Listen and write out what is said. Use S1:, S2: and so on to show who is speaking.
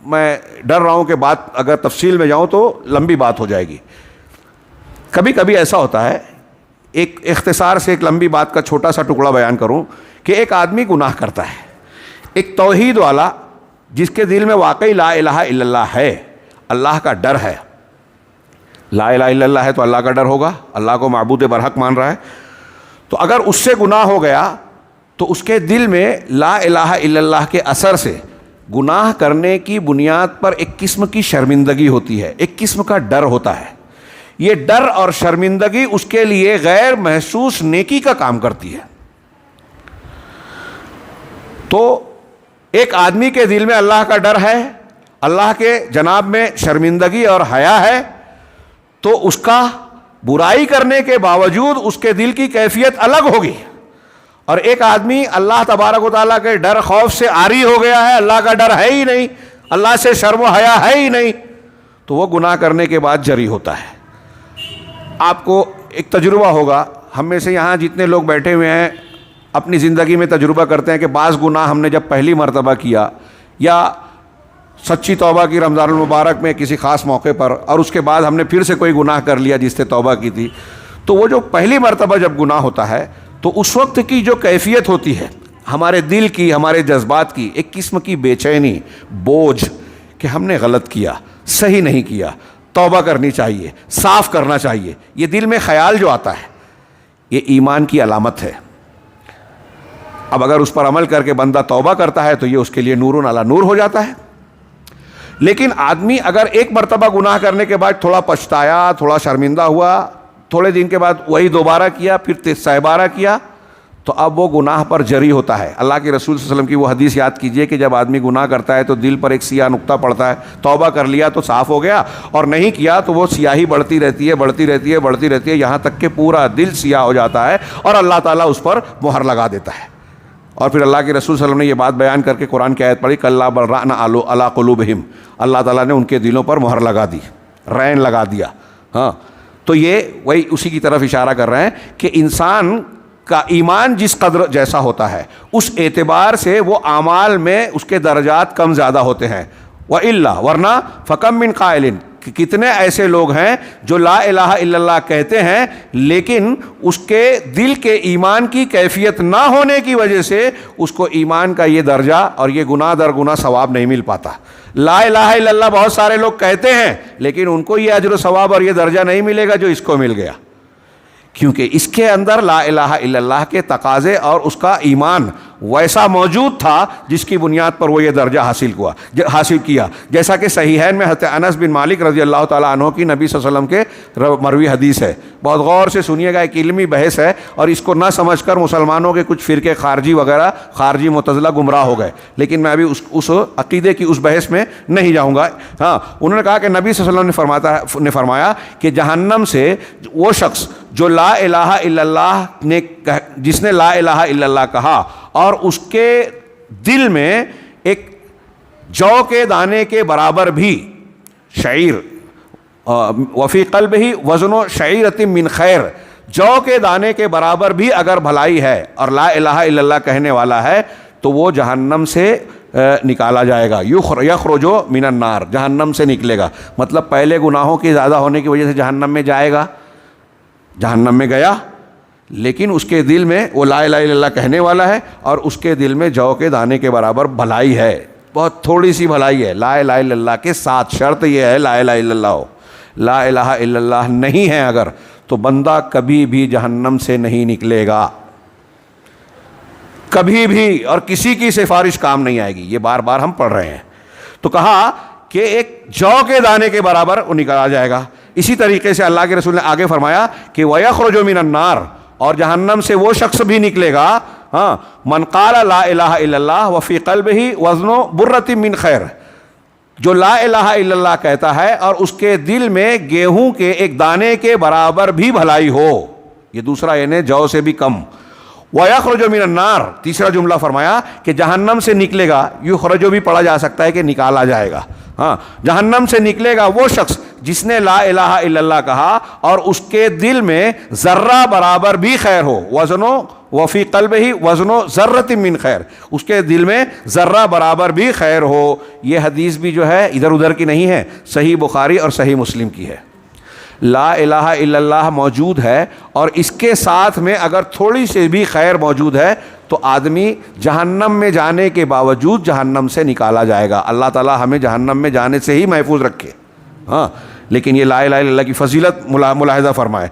S1: میں ڈر رہا ہوں کہ بات اگر تفصیل میں جاؤں تو لمبی بات ہو جائے گی. کبھی کبھی ایسا ہوتا ہے، ایک اختصار سے ایک لمبی بات کا چھوٹا سا ٹکڑا بیان کروں کہ ایک آدمی گناہ کرتا ہے، ایک توحید والا جس کے دل میں واقعی لا الہ الا اللہ ہے، اللہ کا ڈر ہے. لا الہ الا اللہ ہے تو اللہ کا ڈر ہوگا، اللہ کو معبود برحق مان رہا ہے. تو اگر اس سے گناہ ہو گیا تو اس کے دل میں لا الہ الا اللہ کے اثر سے گناہ کرنے کی بنیاد پر ایک قسم کی شرمندگی ہوتی ہے، ایک قسم کا ڈر ہوتا ہے. یہ ڈر اور شرمندگی اس کے لیے غیر محسوس نیکی کا کام کرتی ہے. تو ایک آدمی کے دل میں اللہ کا ڈر ہے، اللہ کے جناب میں شرمندگی اور حیا ہے، تو اس کا برائی کرنے کے باوجود اس کے دل کی کیفیت الگ ہوگی. اور ایک آدمی اللہ تبارک و تعالیٰ کے ڈر خوف سے عاری ہو گیا ہے، اللہ کا ڈر ہے ہی نہیں، اللہ سے شرم و حیا ہے ہی نہیں، تو وہ گناہ کرنے کے بعد جری ہوتا ہے. آپ کو ایک تجربہ ہوگا، ہم میں سے یہاں جتنے لوگ بیٹھے ہوئے ہیں اپنی زندگی میں تجربہ کرتے ہیں کہ بعض گناہ ہم نے جب پہلی مرتبہ کیا یا سچی توبہ کی رمضان المبارک میں کسی خاص موقع پر، اور اس کے بعد ہم نے پھر سے کوئی گناہ کر لیا جس سے توبہ کی تھی، تو وہ جو پہلی مرتبہ جب گناہ ہوتا ہے تو اس وقت کی جو کیفیت ہوتی ہے ہمارے دل کی، ہمارے جذبات کی، ایک قسم کی بے چینی، بوجھ کہ ہم نے غلط کیا، صحیح نہیں کیا، توبہ کرنی چاہیے، صاف کرنا چاہیے. یہ دل میں خیال جو آتا ہے یہ ایمان کی علامت ہے. اب اگر اس پر عمل کر کے بندہ توبہ کرتا ہے تو یہ اس کے لیے نور علی نور ہو جاتا ہے. لیکن آدمی اگر ایک مرتبہ گناہ کرنے کے بعد تھوڑا پچھتایا، تھوڑا شرمندہ ہوا، تھوڑے دن کے بعد وہی دوبارہ کیا، پھر 12 کیا، تو اب وہ گناہ پر جری ہوتا ہے. اللہ کے رسول صلی اللہ علیہ وسلم کی وہ حدیث یاد کیجئے کہ جب آدمی گناہ کرتا ہے تو دل پر ایک سیاہ نقطہ پڑتا ہے. توبہ کر لیا تو صاف ہو گیا، اور نہیں کیا تو وہ سیاہی بڑھتی رہتی ہے، بڑھتی رہتی ہے، بڑھتی رہتی ہے، یہاں تک کہ پورا دل سیاہ ہو جاتا ہے اور اللہ تعالیٰ اس پر مہر لگا دیتا ہے. اور پھر اللہ کے رسول صلی اللہ علیہ وسلم نے یہ بات بیان کر کے قرآن کی آیت پڑھی، کلا بل ران علی قلوبہم، اللہ تعالیٰ نے ان کے دلوں پر مہر لگا دی، رین لگا دیا. ہاں، تو یہ وہی اسی کی طرف اشارہ کر رہے ہیں کہ انسان کا ایمان جس قدر جیسا ہوتا ہے اس اعتبار سے وہ اعمال میں اس کے درجات کم زیادہ ہوتے ہیں. وَإِلَّا، ورنہ فَكَمْ مِنْ قَائِلٍ، کہ کتنے ایسے لوگ ہیں جو لا الہ الا اللہ کہتے ہیں لیکن اس کے دل کے ایمان کی کیفیت نہ ہونے کی وجہ سے اس کو ایمان کا یہ درجہ اور یہ گناہ در گناہ ثواب نہیں مل پاتا. لا الہ الا اللہ بہت سارے لوگ کہتے ہیں لیکن ان کو یہ اجر و ثواب اور یہ درجہ نہیں ملے گا جو اس کو مل گیا، کیونکہ اس کے اندر لا الہ الا اللہ کے تقاضے اور اس کا ایمان ویسا موجود تھا جس کی بنیاد پر وہ یہ درجہ حاصل کیا. جیسا کہ صحیحین میں حضرت انس بن مالک رضی اللہ تعالیٰ عنہ کی نبی صلی اللہ علیہ وسلم کے مروی حدیث ہے. بہت غور سے سنیے گا، ایک علمی بحث ہے اور اس کو نہ سمجھ کر مسلمانوں کے کچھ فرقے خارجی وغیرہ، خارجی معتزلہ گمراہ ہو گئے، لیکن میں ابھی اس عقیدے کی اس بحث میں نہیں جاؤں گا. ہاں، انہوں نے کہا کہ نبی صلی اللہ علیہ وسلم نے فرمایا کہ جہنم سے وہ شخص جو لا الہ الا اللہ جس نے لا الہ الا اللہ کہا اور اس کے دل میں ایک جو کے دانے کے برابر بھی شعیر، وفی قلبہ وزن شعیرۃ من خیر، جو کے دانے کے برابر بھی اگر بھلائی ہے اور لا الہ الا اللہ کہنے والا ہے تو وہ جہنم سے نکالا جائے گا. یخرج من النار، جہنم سے نکلے گا. مطلب پہلے گناہوں کے زیادہ ہونے کی وجہ سے جہنم میں جائے گا، جہنم میں گیا، لیکن اس کے دل میں وہ لا الہ الا اللہ کہنے والا ہے اور اس کے دل میں جو کے دانے کے برابر بھلائی ہے، بہت تھوڑی سی بھلائی ہے لا الہ الا اللہ کے ساتھ. شرط یہ ہے لا الہ الا اللہ ہو. لا الہ الا اللہ نہیں ہے اگر تو بندہ کبھی بھی جہنم سے نہیں نکلے گا، کبھی بھی، اور کسی کی سفارش کام نہیں آئے گی. یہ بار بار ہم پڑھ رہے ہیں. تو کہا کہ ایک جو کے دانے کے برابر وہ نکالا جائے گا. اسی طریقے سے اللہ کے رسول نے آگے فرمایا کہ وَيَخْرُجُ مِنَ النَّارِ، اور جہنم سے وہ شخص بھی نکلے گا ہاں من قال لا الہ الا اللہ وفی قلبہ وزن برۃ من خیر، جو لا الہ الا اللہ کہتا ہے اور اس کے دل میں گیہوں کے ایک دانے کے برابر بھی بھلائی ہو. یہ دوسرا یعنی جو سے بھی کم. وَيَخْرُجُ مِنَ النَّارِ، تیسرا جملہ فرمایا کہ جہنم سے نکلے گا. یخرج بھی پڑھا جا سکتا ہے کہ نکالا جائے گا. ہاں، جہنم سے نکلے گا وہ شخص جس نے لا الہ الا اللہ کہا اور اس کے دل میں ذرہ برابر بھی خیر ہو، وزن وفی قلبہ وزن ذرۃ من خیر، اس کے دل میں ذرہ برابر بھی خیر ہو. یہ حدیث بھی جو ہے ادھر ادھر کی نہیں ہے، صحیح بخاری اور صحیح مسلم کی ہے. لا الہ الا اللہ موجود ہے، اور اس کے ساتھ میں اگر تھوڑی سی بھی خیر موجود ہے تو آدمی جہنم میں جانے کے باوجود جہنم سے نکالا جائے گا. اللہ تعالی ہمیں جہنم میں جانے سے ہی محفوظ رکھے. ہاں، لیکن یہ لا الہ الا اللہ کی فضیلت ملاحظہ فرمائے.